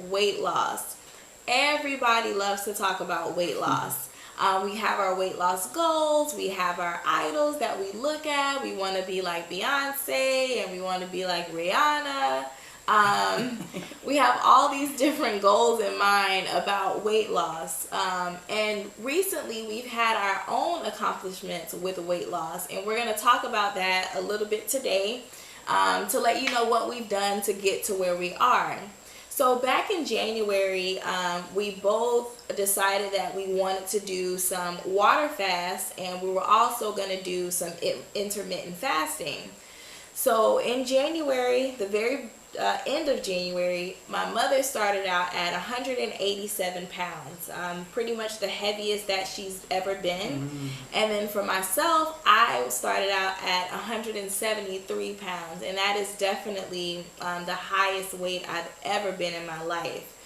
weight loss. Everybody loves to talk about weight loss. We have our weight loss goals. We have our idols that we look at. We want to be like Beyonce and we want to be like Rihanna. We have all these different goals in mind about weight loss. And recently we've had our own accomplishments with weight loss. And we're going to talk about that a little bit today to let you know what we've done to get to where we are. So back in January, we both decided that we wanted to do some water fast, and we were also going to do some intermittent fasting. So in January, the very end of January, my mother started out at 187 pounds, pretty much the heaviest that she's ever been. And then for myself, I started out at 173 pounds, and that is definitely the highest weight I've ever been in my life.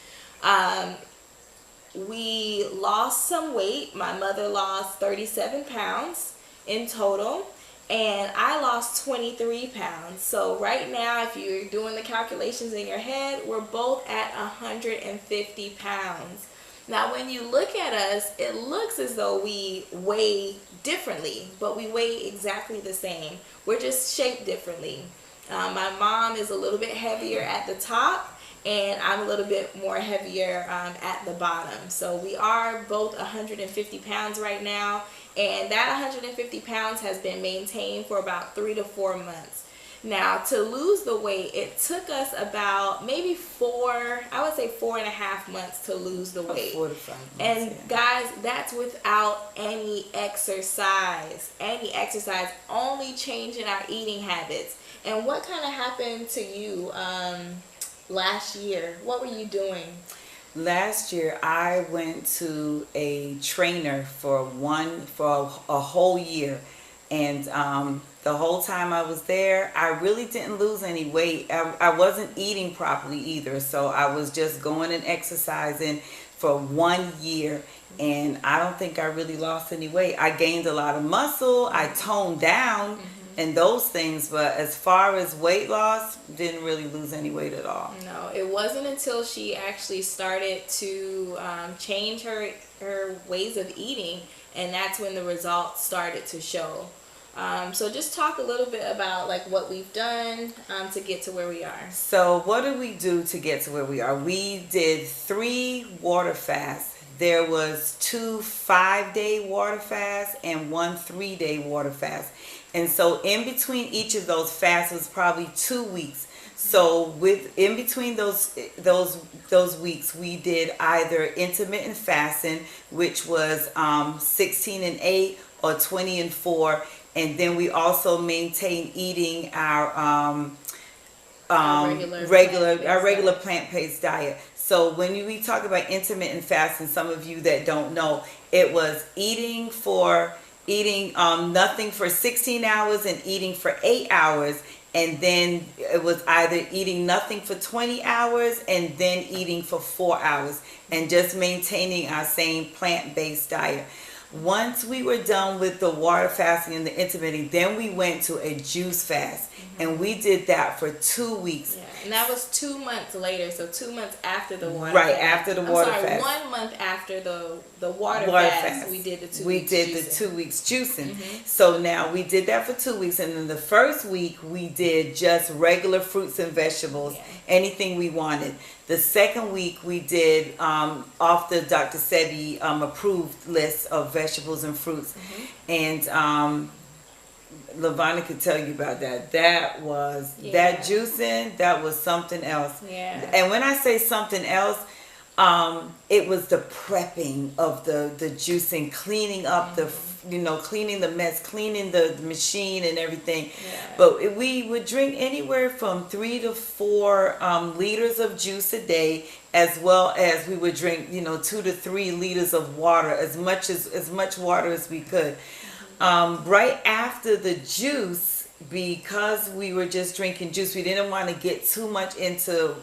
We lost some weight. My mother lost 37 pounds in total. And I lost 23 pounds. So right now, if you're doing the calculations in your head, we're both at 150 pounds. Now, when you look at us, it looks as though we weigh differently, but we weigh exactly the same. We're just shaped differently. My mom is a little bit heavier at the top, and I'm a little bit more heavier at the bottom. So we are both 150 pounds right now. And that 150 pounds has been maintained for about 3 to 4 months. Now, to lose the weight, it took us about maybe 4.5 months to lose the weight. 4 to 5 months. And guys, that's without any exercise. Only changing our eating habits. And what kind of happened to you last year? What were you doing? Last year, I went to a trainer for a whole year, and the whole time I was there, I really didn't lose any weight. I wasn't eating properly either, so I was just going and exercising for 1 year, and I don't think I really lost any weight. I gained a lot of muscle. I toned down. And those things, but as far as weight loss, didn't really lose any weight at all. No, it wasn't until she actually started to change her ways of eating, and that's when the results started to show. So just talk a little bit about like what we've done to get to where we are. So what did we do to get to where we are? We did 3 water fasts. There was 2 5-day water fasts and 1 3-day water fast. And so in between each of those fasts was probably 2 weeks. So in between those weeks, we did either intermittent fasting, which was 16 and 8 or 20 and 4, and then we also maintained eating our regular plant-based diet. So when we talk about intermittent fasting, some of you that don't know, it was eating nothing for 16 hours and eating for 8 hours, and then it was either eating nothing for 20 hours and then eating for 4 hours, and just maintaining our same plant-based diet. Once we were done with the water fasting and the intermittent, then we went to a juice fast, and we did that for 2 weeks. Yeah, and that was 2 months later, so 2 months after the water fast. Right, after the water fast. 1 month after the water fast, we did the 2 weeks We did juicing. the 2 weeks juicing. So now we did that for 2 weeks, and then the first week we did just regular fruits and vegetables, anything we wanted. The second week we did off the Dr. Sebi approved list of vegetables and fruits, and Lavonna could tell you about that. That juicing, that was something else. Yeah. And when I say something else, it was the prepping of the juicing, cleaning up cleaning the mess, cleaning the machine and everything. But we would drink anywhere from 3 to 4 liters of juice a day, as well as we would drink 2 to 3 liters of water, as much water as we could. Right after the juice, because we were just drinking juice, we didn't want to get too much into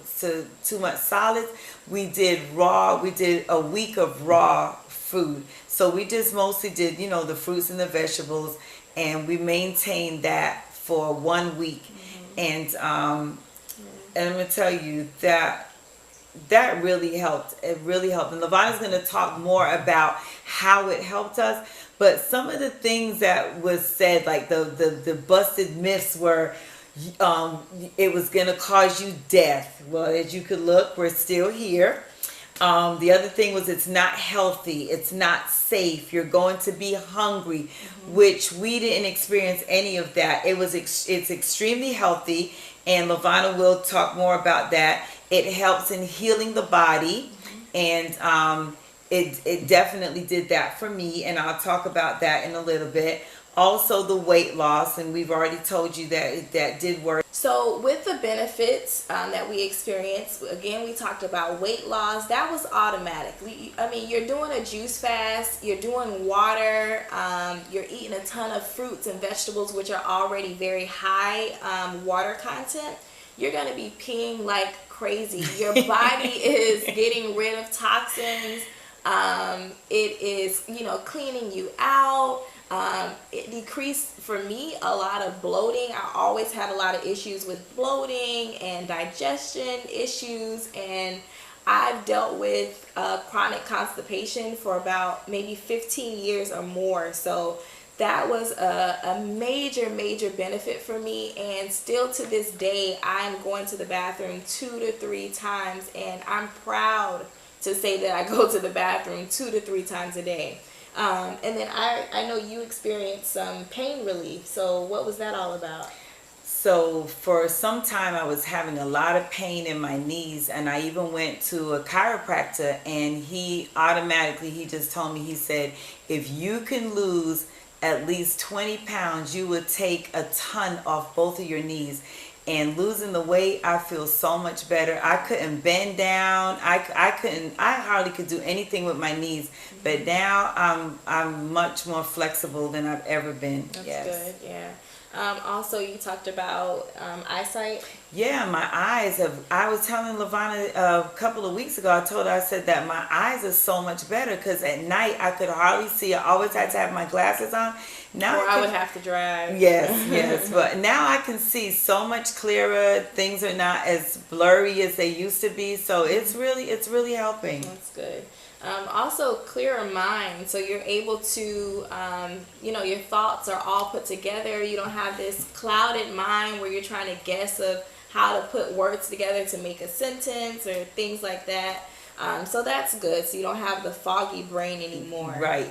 too much solids. We did a week of raw food. So we just mostly did, the fruits and the vegetables, and we maintained that for 1 week. And I'm going to tell you that that really helped. It really helped. And Lavana's going to talk more about how it helped us. But some of the things that was said, like the busted myths were, it was going to cause you death. Well, as you could look, we're still here. The other thing was it's not healthy. It's not safe. You're going to be hungry, which we didn't experience any of that. It's extremely healthy, and Lavana will talk more about that. It helps in healing the body, and it definitely did that for me, and I'll talk about that in a little bit. Also, the weight loss, and we've already told you that that did work. So with the benefits that we experienced, again, we talked about weight loss. That was automatic. I mean, you're doing a juice fast, you're doing water, you're eating a ton of fruits and vegetables, which are already very high water content. You're going to be peeing like crazy. Your body is getting rid of toxins. It is, cleaning you out. It decreased for me a lot of bloating. I always had a lot of issues with bloating and digestion issues, and I've dealt with chronic constipation for about maybe 15 years or more. So that was a major benefit for me, and still to this day I'm going to the bathroom 2 to 3 times, and I'm proud to say that I go to the bathroom 2 to 3 times a day. And then I know you experienced some pain relief. So what was that all about? So for some time I was having a lot of pain in my knees, and I even went to a chiropractor, and he just told me, he said, if you can lose at least 20 pounds, you would take a ton off both of your knees. And losing the weight, I feel so much better. I couldn't bend down. I hardly could do anything with my knees. But now I'm much more flexible than I've ever been. That's good, yeah. Also, you talked about eyesight. Yeah, my eyes I was telling Lavana a couple of weeks ago, I said that my eyes are so much better, because at night I could hardly see. I always had to have my glasses on. Now I would have to drive. Yes. But now I can see so much clearer. Things are not as blurry as they used to be. So it's really helping. That's good. Also, clearer mind. So you're able to, your thoughts are all put together. You don't have this clouded mind where you're trying to guess of how to put words together to make a sentence or things like that. So that's good. So you don't have the foggy brain anymore. Right.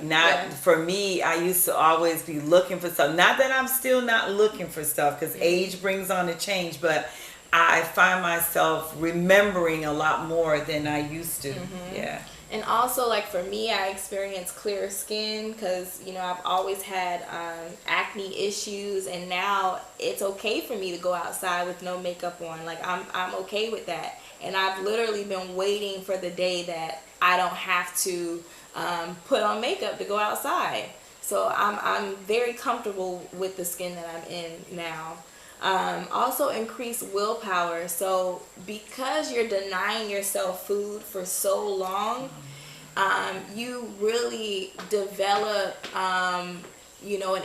For me, I used to always be looking for stuff. Not that I'm still not looking for stuff, because age brings on a change, but I find myself remembering a lot more than I used to. Yeah. And also, like for me, I experienced clearer skin because, I've always had acne issues, and now it's okay for me to go outside with no makeup on. Like I'm okay with that. And I've literally been waiting for the day that I don't have to put on makeup to go outside. So I'm very comfortable with the skin that I'm in now. Also increase willpower. So because you're denying yourself food for so long, you really develop an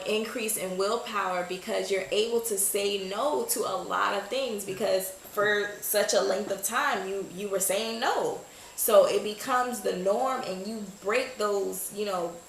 increase in willpower, because you're able to say no to a lot of things, because for such a length of time you were saying no. So it becomes the norm, and you break those,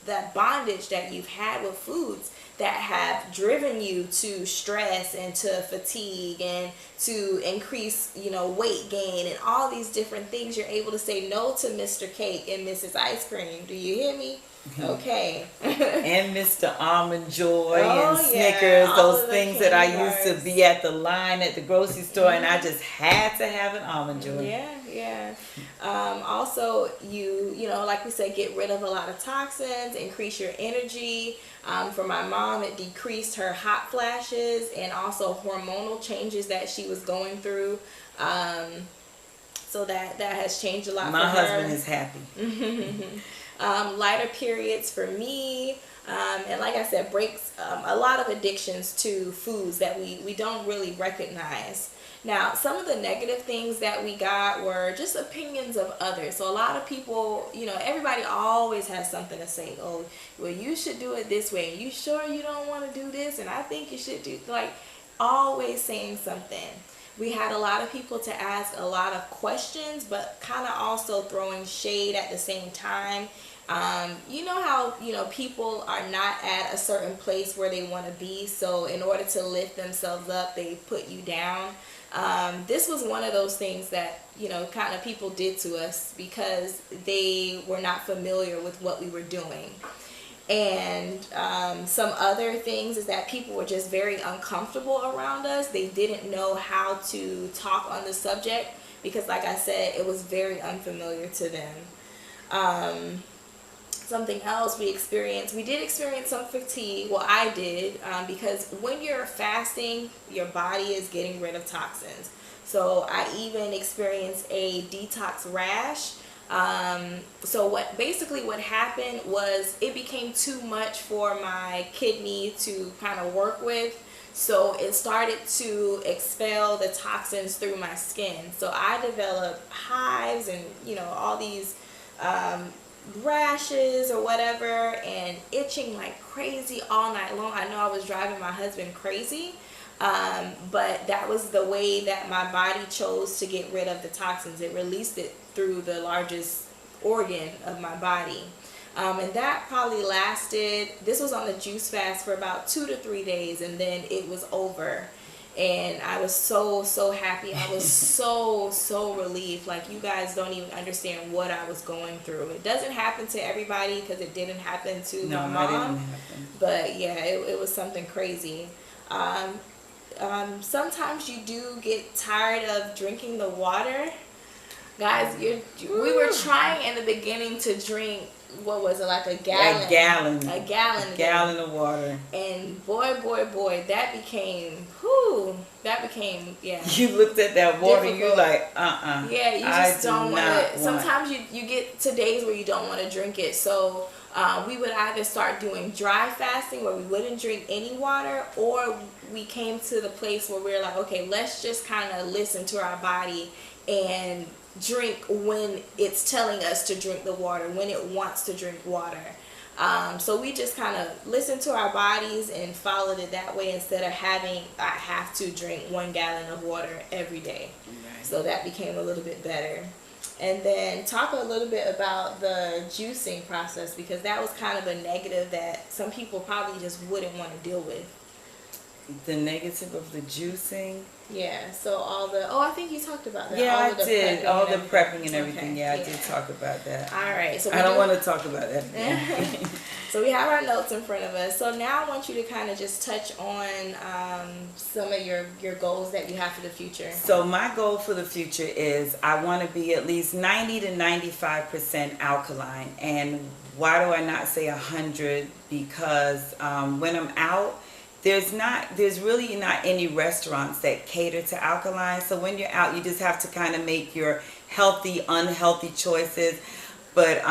that bondage that you've had with foods that have driven you to stress and to fatigue and to increase, weight gain and all these different things. You're able to say no to Mr. Cake and Mrs. Ice Cream. Do you hear me? Okay. And Mr. Almond Joy and Snickers, those things that I used to be at the line at the grocery store, and I just had to have an Almond Joy. Yeah. Also, you like we said, get rid of a lot of toxins, increase your energy. For my mom, it decreased her hot flashes and also hormonal changes that she was going through. So that has changed a lot for her. My husband is happy. Lighter periods for me, and like I said, breaks a lot of addictions to foods that we don't really recognize. Now, some of the negative things that we got were just opinions of others. So a lot of people, everybody always has something to say. Oh, well, you should do it this way. You sure you don't want to do this? And I think you should do, always saying something. We had a lot of people to ask a lot of questions, but kind of also throwing shade at the same time. You know how, people are not at a certain place where they want to be, so in order to lift themselves up, they put you down. This was one of those things that, kind of people did to us because they were not familiar with what we were doing. And some other things is that people were just very uncomfortable around us. They didn't know how to talk on the subject because, like I said, it was very unfamiliar to them. Something else we did experience some fatigue. Well, I did, because when you're fasting, your body is getting rid of toxins. So I even experienced a detox rash. So what happened was it became too much for my kidney to kind of work with. So it started to expel the toxins through my skin. So I developed hives and, all these, rashes or whatever, and itching like crazy all night long. I know I was driving my husband crazy, but that was the way that my body chose to get rid of the toxins. It released it through the largest organ of my body, and that probably lasted, this was on the juice fast for about 2 to 3 days, and then it was over. And I was so happy. I was so relieved. Like, you guys don't even understand what I was going through. It doesn't happen to everybody because it didn't happen to my mom. Didn't happen. But yeah, it was something crazy. Sometimes you do get tired of drinking the water. Guys, we were trying in the beginning to drink, what was it, like a gallon? A gallon of water. And boy, that became, yeah. You looked at that water, difficult. you're like, Yeah, you just don't want to. Sometimes you get to days where you don't want to drink it. So we would either start doing dry fasting where we wouldn't drink any water, or we came to the place where we were like, okay, let's just kind of listen to our body and drink when it's telling us to drink the water, when it wants to drink water. So we just kind of listened to our bodies and followed it that way instead of having, I have to drink 1 gallon of water every day. Right. So that became a little bit better. And then talk a little bit about the juicing process, because that was kind of a negative that some people probably just wouldn't want to deal with. The negative of the juicing? Yeah, so I think you talked about that. Yeah, I did. All the prepping and everything. Okay. Yeah, I did talk about that. All right. So I don't want to talk about that again. So we have our notes in front of us. So now I want you to kind of just touch on some of your goals that you have for the future. So my goal for the future is I want to be at least 90 to 95% alkaline. And why do I not say 100? Because when I'm out, there's really not any restaurants that cater to alkaline. So when you're out, you just have to kind of make your healthy, unhealthy choices. But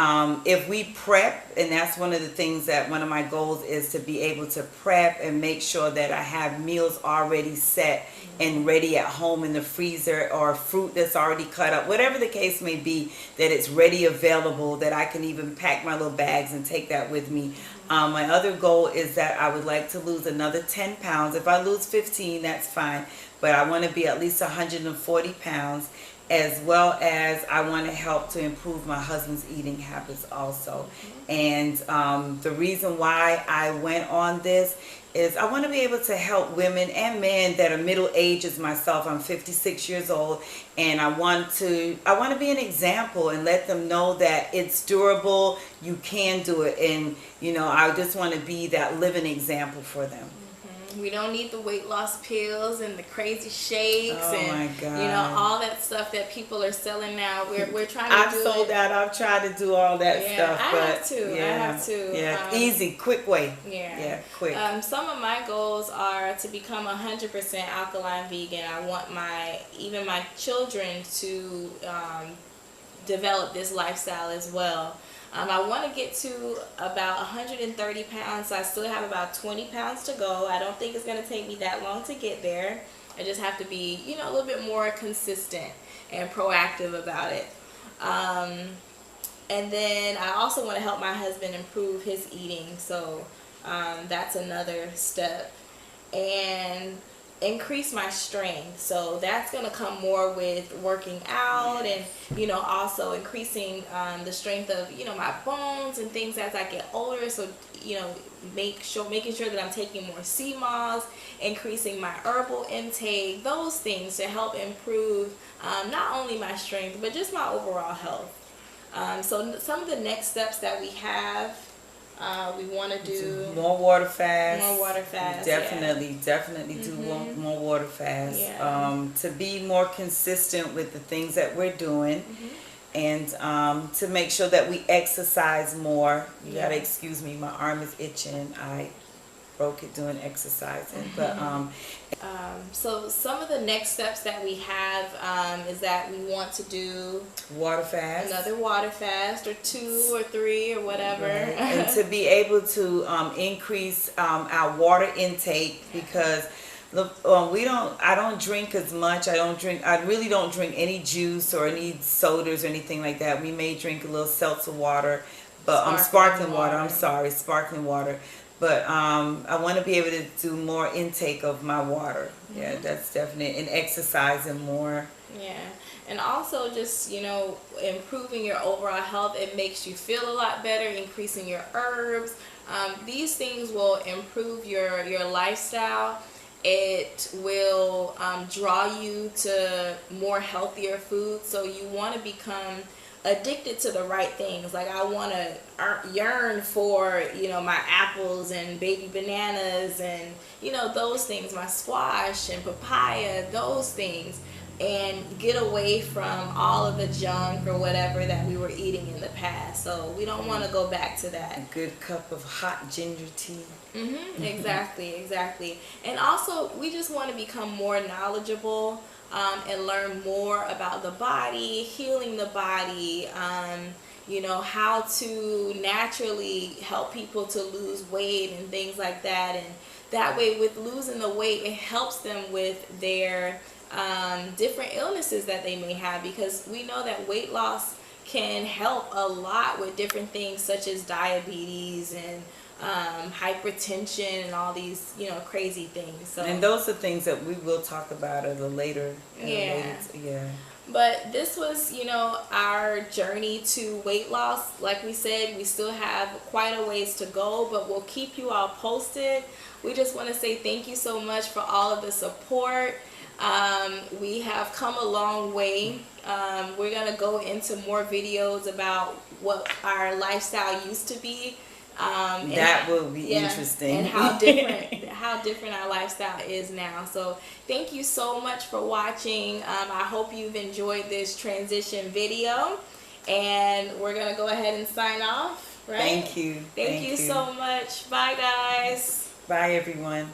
if we prep, and that's one of the things that one of my goals is to be able to prep and make sure that I have meals already set and ready at home in the freezer, or fruit that's already cut up, whatever the case may be, that it's ready, available, that I can even pack my little bags and take that with me. My other goal is that I would like to lose another 10 pounds. If I lose 15, that's fine. But I want to be at least 140 pounds, as well as I want to help to improve my husband's eating habits also. And the reason why I went on this is I want to be able to help women and men that are middle aged as myself. I'm 56 years old, and I want to be an example and let them know that it's durable, you can do it, and I just want to be that living example for them. We don't need the weight loss pills and the crazy shakes my God. All that stuff that people are selling now. We're trying to I've sold out. I've tried to do all that stuff. I have to. Yeah, easy, quick way. Yeah, quick. Some of my goals are to become 100% alkaline vegan. I want even my children to develop this lifestyle as well. I want to get to about 130 pounds, so I still have about 20 pounds to go. I don't think it's going to take me that long to get there. I just have to be, a little bit more consistent and proactive about it. And then I also want to help my husband improve his eating, so that's another step. And increase my strength. So that's going to come more with working out and, you know, also increasing the strength of, you know, my bones and things as I get older. So, you know, making sure that I'm taking more sea moss, increasing my herbal intake, those things to help improve not only my strength, but just my overall health. So some of the next steps that we have, we want to do more water fast. More water fast. Definitely do more water fast. Yeah. To be more consistent with the things that we're doing, and to make sure that we exercise more. You gotta excuse me, my arm is itching. I broke it doing exercising, but so some of the next steps that we have is that we want to do water fast, another water fast, or 2 or 3 or whatever, right. And to be able to increase our water intake, because I don't drink as much. I really don't drink any juice or any sodas or anything like that. We may drink a little seltzer water, but sparkling water. I'm sorry, sparkling water. But I want to be able to do more intake of my water. Yeah, that's definite. And exercising more. Yeah. And also just, you know, improving your overall health. It makes you feel a lot better, increasing your herbs. These things will improve your lifestyle. It will draw you to more healthier food. So you want to become addicted to the right things. Like, I want to yearn for, you know, my apples and baby bananas and, you know, those things, my squash and papaya, those things, and get away from all of the junk or whatever that we were eating in the past. So we don't want to go back to that. A good cup of hot ginger tea. Exactly. And also, we just want to become more knowledgeable and learn more about the body, healing the body, you know, how to naturally help people to lose weight and things like that. And that way, with losing the weight, it helps them with their different illnesses that they may have, because we know that weight loss can help a lot with different things such as diabetes and hypertension and all these, you know, crazy things. So, and those are things that we will talk about at a later. But this was, you know, our journey to weight loss. Like we said, we still have quite a ways to go, but we'll keep you all posted. We just want to say thank you so much for all of the support. We have come a long way. We're going to go into more videos about what our lifestyle used to be. That will be interesting. And how different our lifestyle is now. So thank you so much for watching. I hope you've enjoyed this transition video, and we're going to go ahead and sign off, right? Thank you. Thank you so much. Bye, guys. Bye, everyone.